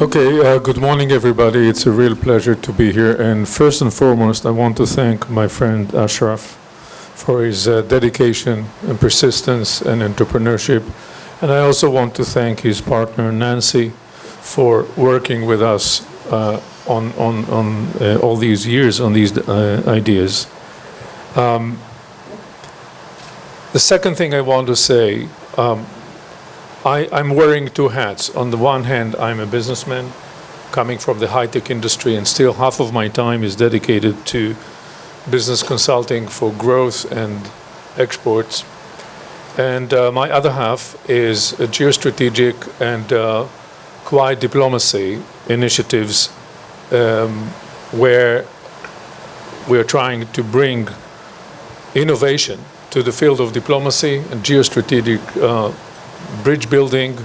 Okay, good morning, everybody. It's a real pleasure to be here. And first and foremost, I want to thank my friend Ashraf for his dedication and persistence and entrepreneurship. And I also want to thank his partner, Nancy, for working with us on all these years on these ideas. The second thing I want to say, I'm wearing two hats. On the one hand, I'm a businessman coming from the high-tech industry, and still half of my time is dedicated to business consulting for growth and exports. And my other half is a geostrategic and quiet diplomacy initiatives where we're trying to bring innovation to the field of diplomacy and geostrategic bridge building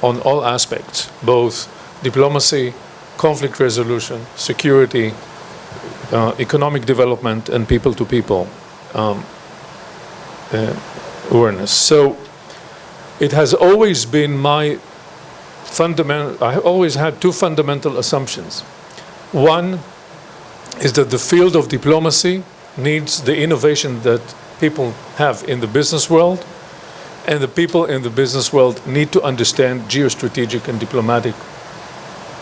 on all aspects, both diplomacy, conflict resolution, security, economic development, and people-to-people awareness. So it has always been my fundamental, I always had two fundamental assumptions. One is that the field of diplomacy needs the innovation that people have in the business world, and the people in the business world need to understand geostrategic and diplomatic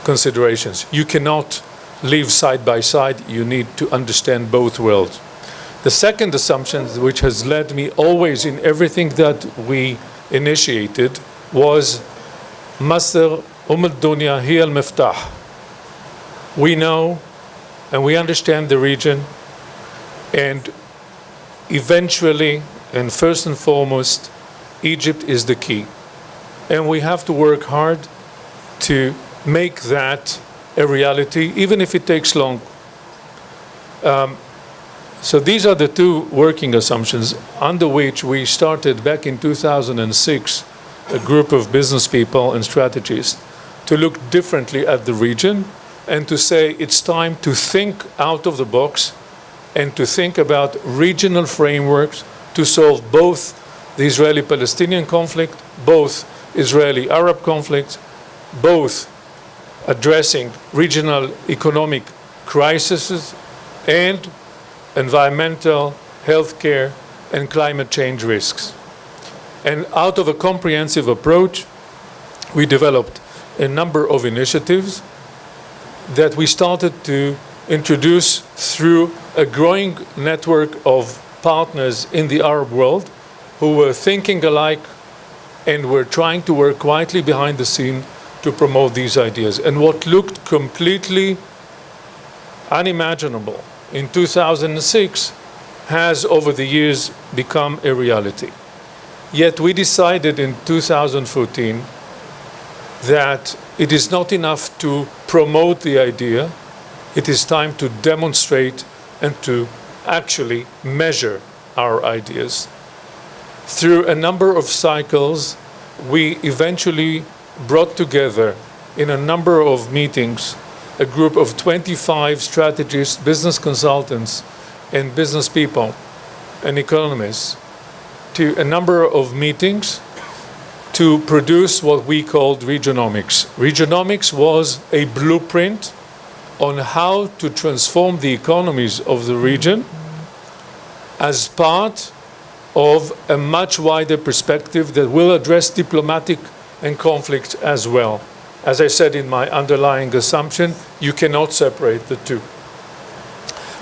considerations. You cannot live side by side. You need to understand both worlds. The second assumption, which has led me always in everything that we initiated, was Masr Dunya hiya al-miftah. We know and we understand the region, and eventually, and first and foremost, Egypt is the key. And we have to work hard to make that a reality, even if it takes long. So these are the two working assumptions under which we started back in 2006, a group of business people and strategists to look differently at the region and to say it's time to think out of the box and to think about regional frameworks to solve both the Israeli-Palestinian conflict, both Israeli-Arab conflicts, both addressing regional economic crises and environmental, healthcare, and climate change risks. And out of a comprehensive approach, we developed a number of initiatives that we started to introduce through a growing network of partners in the Arab world who were thinking alike and were trying to work quietly behind the scene to promote these ideas. And what looked completely unimaginable in 2006 has over the years become a reality. Yet we decided in 2014 that it is not enough to promote the idea, it is time to demonstrate and to actually measure our ideas. Through a number of cycles, we eventually brought together in a number of meetings a group of 25 strategists, business consultants, and business people and economists to a number of meetings to produce what we called Regionomics. Regionomics was a blueprint on how to transform the economies of the region as part of a much wider perspective that will address diplomatic and conflict as well. As I said in my underlying assumption, you cannot separate the two.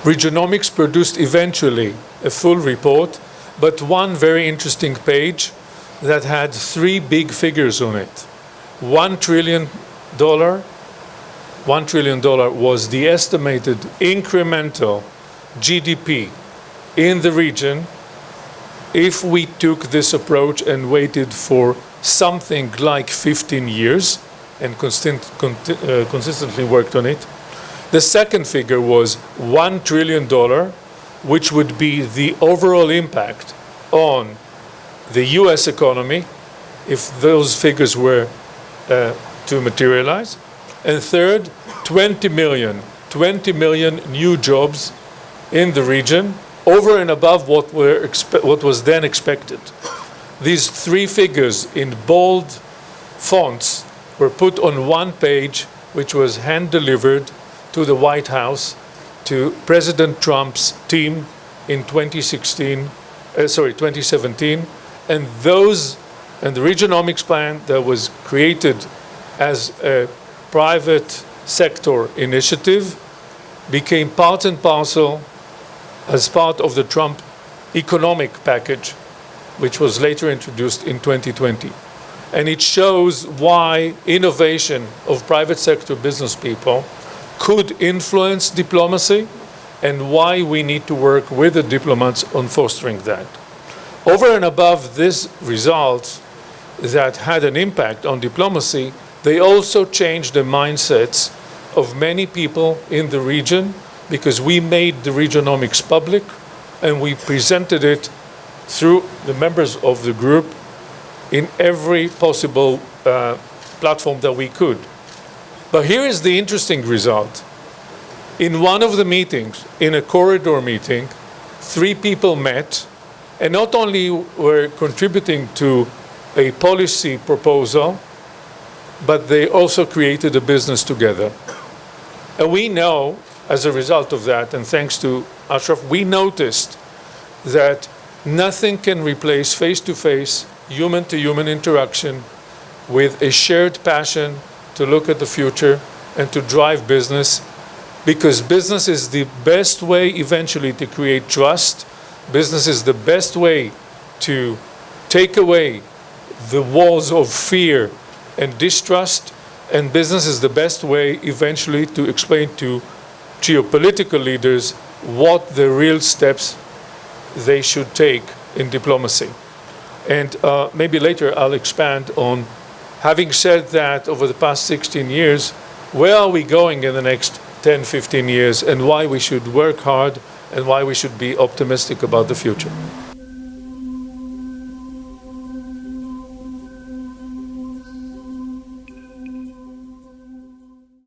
Regionomics produced eventually a full report, but one very interesting page that had three big figures on it. $1 trillion was the estimated incremental GDP in the region if we took this approach and waited for something like 15 years and consistently worked on it. The second figure was $1 trillion, which would be the overall impact on the US economy if those figures were to materialize. And third, 20 million new jobs in the region over and above what was then expected. These three figures in bold fonts were put on one page, which was hand-delivered to the White House, to President Trump's team in 2017, and the Regionomics plan that was created as a private sector initiative became part and parcel as part of the Trump economic package, which was later introduced in 2020. And it shows why innovation of private sector business people could influence diplomacy and why we need to work with the diplomats on fostering that. Over and above these results that had an impact on diplomacy, they also changed the mindsets of many people in the region, because we made the Regionomics public and we presented it through the members of the group in every possible platform that we could. But here is the interesting result. In one of the meetings, in a corridor meeting, 3 people met and not only were contributing to a policy proposal, but they also created a business together. And we know, as a result of that, and thanks to Ashraf, we noticed that nothing can replace face-to-face, human-to-human interaction with a shared passion to look at the future and to drive business, because business is the best way eventually to create trust. Business is the best way to take away the walls of fear and distrust, and business is the best way eventually to explain to geopolitical leaders what the real steps they should take in diplomacy. And maybe later I'll expand on, having said that, over the past 16 years, where are we going in the next 10, 15 years, and why we should work hard and why we should be optimistic about the future.